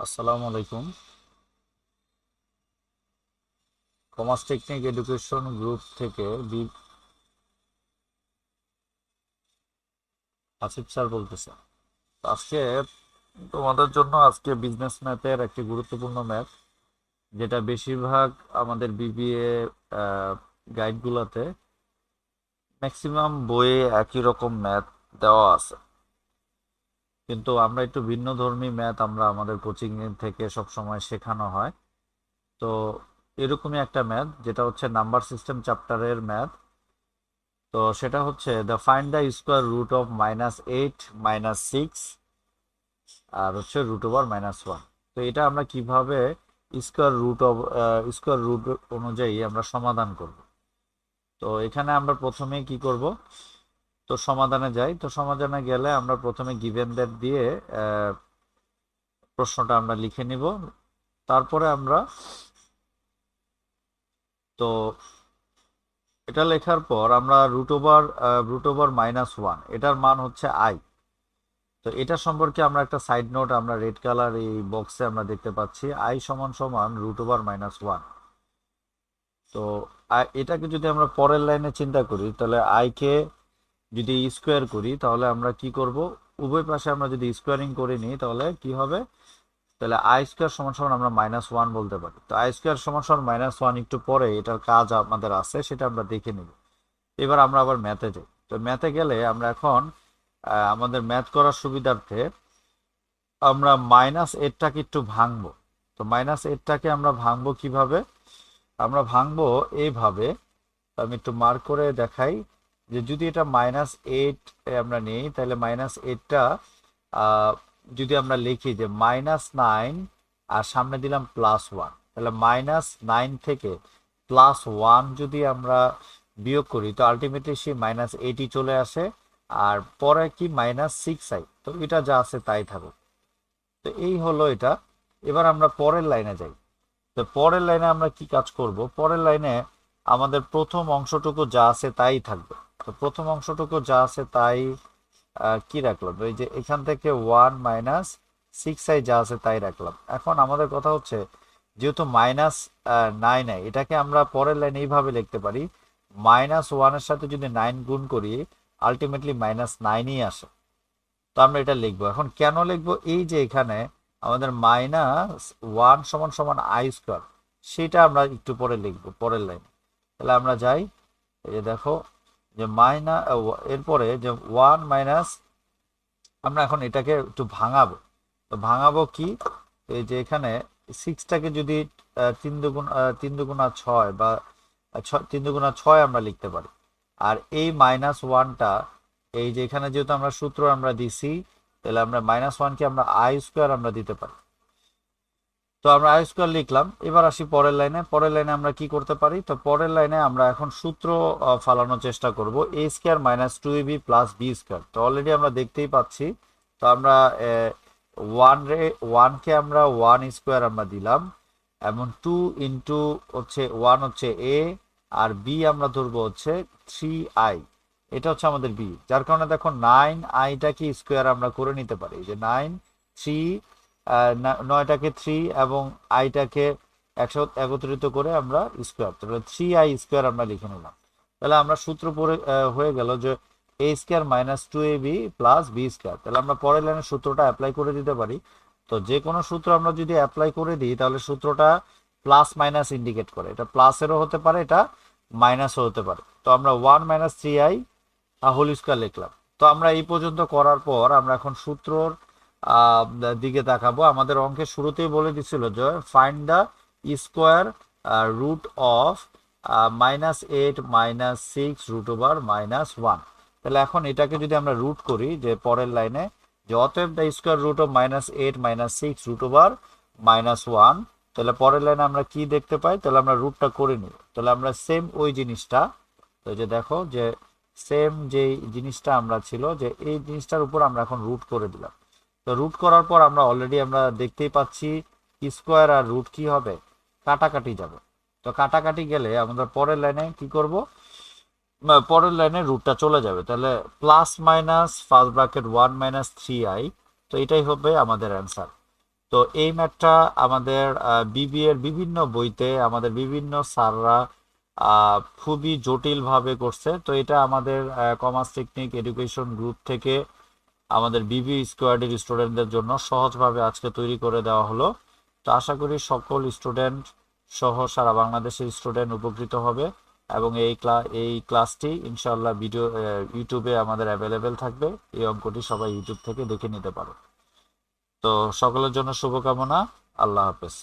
আসসালামু আলাইকুম। Commerce technique education group থেকে আসিফ স্যার বলতেছে। আজকে তোমাদের জন্য বিজনেস ম্যাথের একটি গুরুত্বপূর্ণ ম্যাথ, যেটা বেশিরভাগ আমাদের বিবিএ গাইডগুলোতে ম্যাক্সিমাম বইয়ে একই রকম ম্যাথ দেওয়া আছে, কিন্তু আমরা একটু ভিন্ন ধর্মী ম্যাথ আমরা আমাদের কোচিং থেকে সব সময় শেখানো হয়। তো এরকমই একটা ম্যাথ, যেটা হচ্ছে নাম্বার সিস্টেম চ্যাপ্টারের ম্যাথ। তো সেটা হচ্ছে the find the square root of -8 -6 আর হচ্ছে √/-1। তো এটা আমরা কিভাবে square root of square root অনুযায়ী আমরা সমাধান করব। তো এখানে আমরা প্রথমে কি করব, তো সমাধানে যাই। তো সমাধানে গেলে আমরা প্রথমে গিভেনদের দিয়ে আহ, প্রশ্নটা আমরা লিখে নিব। তারপরে আমরা, তো এটা লেখার পর আমরা √/-1 এটার মান হচ্ছে আই। তো এটা সম্পর্কে আমরা একটা সাইড নোট আমরা রেড কালার এই বক্সে আমরা দেখতে পাচ্ছি, আই সমান সমান √/-1। তো এটাকে যদি আমরা পরের লাইনে চিন্তা করি, তাহলে আই কে যদি স্কোয়ার করি তাহলে আমরা কি করব, উভয় পাশে আমরা যদি স্কোয়ারিং করে নিই তাহলে কি হবে, তাহলে আই স্কোয়ার সমান সমান আমরা -1 বলতে পারি। তো আই স্কোয়ার সমান সমান -1 একটু পরে এটার কাজ আমাদের আছে, সেটা আমরা দেখে নিব। এবার আমরা আবার ম্যাথে যাই। তো ম্যাথে গেলে আমরা এখন আমাদের ম্যাথ করার সুবিধার্থে আমরা -8টাকে একটু ভাঙবো। তো -8টাকে আমরা ভাঙবো কিভাবে, আমরা ভাঙবো এইভাবে। তো আমি একটু মার্ক করে দেখাই, যে যদি এটা -8 আমরা নিই, তাহলে -8টা যদি আমরা লিখি যে -9 আর সামনে দিলাম +1, তাহলে -9 থেকে +1 যদি আমরা বিয়োগ করি, তো আলটিমেটলি সেই -8ই চলে আসে। আর পরে কি -6i, তো এটা যা আছে তাই থাকুক। তো এই হলো এটা। এবার আমরা পরের লাইনে যাই। তো পরের লাইনে আমরা কি কাজ করব, পরের লাইনে আমাদের প্রথম অংশটুকু যা আছে তাই থাকবে। তো প্রথম অংশটুকু যা আছে তাই কি রাখলাম, এই যে এখান থেকে 1 - 6i যা আছে তাই রাখলাম। এখন আমাদের কথা হচ্ছে, যেহেতু -9i, এটাকে আমরা পরের লাইনে এইভাবে লিখতে পারি, -1 এর সাথে যদি 9 গুণ করি, আলটিমেটলি -9ই আসে। তো আমরা এটা লিখবো। এখন কেন লিখবো, এই যে এখানে আমাদের -1 সমান সমান আই স্কোয়ার, সেটা আমরা একটু পরে লিখবো পরের লাইনে। তাহলে আমরা যাই, এই যে দেখো, যে এরপরে যে 1 আমরা এখন এটাকে একটু ভাঙাবো। তো ভাঙাবো কি, এই যে এখানে 6টাকে যদি 3 দুগুণা 6 বা 3 দুগুণা 6 আমরা লিখতে পারি। আর এই -1টা, এই যে এখানে যেহেতু আমরা সূত্র আমরা দিছি, তাহলে আমরা -1কে আমরা আই স্কোয়ার আমরা দিতে পারি। তো আমরা আই স্কোয়ার লিখলাম। এবার আসি পরের লাইনে। পরের লাইনে আমরা কি করতে পারি, তো পরের লাইনে আমরা এখন সূত্র ফালানোর চেষ্টা করব, a² - 2ab + b²। তো অলরেডি আমরা দেখতেই পাচ্ছি। তো আমরা ওয়ানকে আমরা 1² আমরা দিলাম, এবং 2 হচ্ছে 1 হচ্ছে এ, আর বি আমরা ধরবো হচ্ছে 3i। এটা হচ্ছে আমাদের বি, যার কারণে দেখো 9iটাকে স্কোয়ার আমরা করে নিতে পারি, যে 3 9টাকে 3 এবং আইটাকে একত্রিত করে আমরা স্কোয়ার, তাহলে 3i² আমরা লিখে নিলাম। তাহলে আমরা সূত্র পরে হয়ে গেল যে a² - 2ab + b²। তাহলে আমরা পরের লাইনের সূত্রটা অ্যাপ্লাই করে দিতে পারি। তো যে কোনো সূত্র আমরা যদি অ্যাপ্লাই করে দিই, তাহলে সূত্রটা প্লাস মাইনাস ইন্ডিকেট করে, এটা প্লাসেরও হতে পারে, এটা মাইনাসও হতে পারে। তো আমরা 1 - 3i² লিখলাম। তো আমরা এই পর্যন্ত করার পর আমরা এখন সূত্রর আহ, দিকে তাকাবো। আমাদের অঙ্কের শুরুতেই বলে দিছিল যে find the square root of -8 -6 √/-1। তাহলে এখন এটাকে যদি আমরা রুট করি, যে পরের লাইনে, যে অতএব দ্য স্কোয়ার রুট অফ -8 -6 √/-1, তাহলে পরের লাইনে আমরা কি দেখতে পাই, তাহলে আমরা রুটটা করে নিই। তাহলে আমরা সেম ওই জিনিসটা, তো যে দেখো যে সেম যে জিনিসটা আমরা ছিল, যে এই জিনিসটার উপর আমরা এখন রুট করে দিলাম। তো রুট করার পর আমরা অলরেডি আমরা দেখতেই পাচ্ছি স্কোয়ার আর রুট কি হবে, কাটাকাটি যাবে। তো কাটাকাটি গেলে আমাদের পরের লাইনে কি করব, পরের লাইনে রুটটা চলে যাবে। তাহলে plus minus first bracket 1 - 3i, তো এটাই হবে আমাদের অ্যান্সার। তো এই ম্যাথটা আমাদের বিবিএ এর বিভিন্ন বইতে আমাদের বিভিন্ন স্যাররা খুবই জটিলভাবে করছে। তো এটা আমাদের কমার্স টেকনিক এডুকেশন গ্রুপ থেকে আমাদের বিবি স্কোয়াডের স্টুডেন্টদের জন্য সহজভাবে আজকে তৈরি করে দেওয়া হলো। তো আশা করি সকল স্টুডেন্ট সহ সারা বাংলাদেশের স্টুডেন্ট উপকৃত হবে, এবং এই ক্লাসটি ইনশাআল্লাহ ইউটিউবে আমাদের অ্যাভেলেবেল থাকবে। এই অঙ্কটি সবাই ইউটিউব থেকে দেখে নিতে পারো। তো সকলের জন্য শুভকামনা। আল্লাহ হাফেজ।